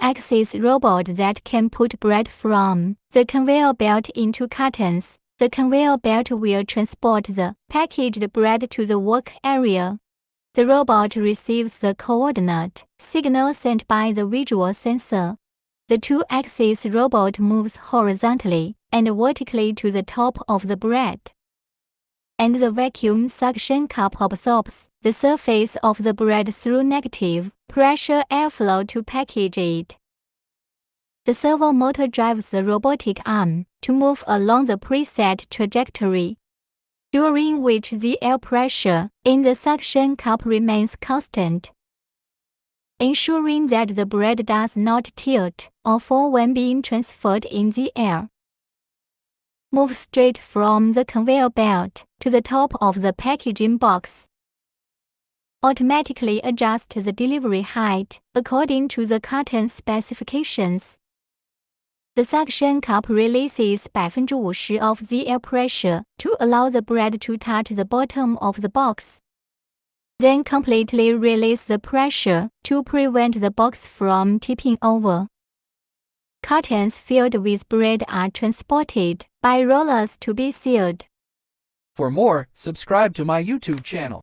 two-axis robot that can put bread from the conveyor belt into cartons. The conveyor belt will transport the packaged bread to the work area. The robot receives the coordinate signal sent by the visual sensor. The two-axis robot moves horizontally and vertically to the top of the bread, and the vacuum suction cup absorbs the surface of the bread through negative pressure airflow to package it. The servo motor drives the robotic arm to move along the preset trajectory, during which the air pressure in the suction cup remains constant, ensuring that the bread does not tilt or fall when being transferred in the air. Move straight from the conveyor belt to the top of the packaging box. Automatically adjust the delivery height according to the carton specifications. The suction cup releases 50% of the air pressure to allow the bread to touch the bottom of the box. Then completely release the pressure to prevent the box from tipping over. Cartons filled with bread are transported by rollers to be sealed. For more, subscribe to my YouTube channel.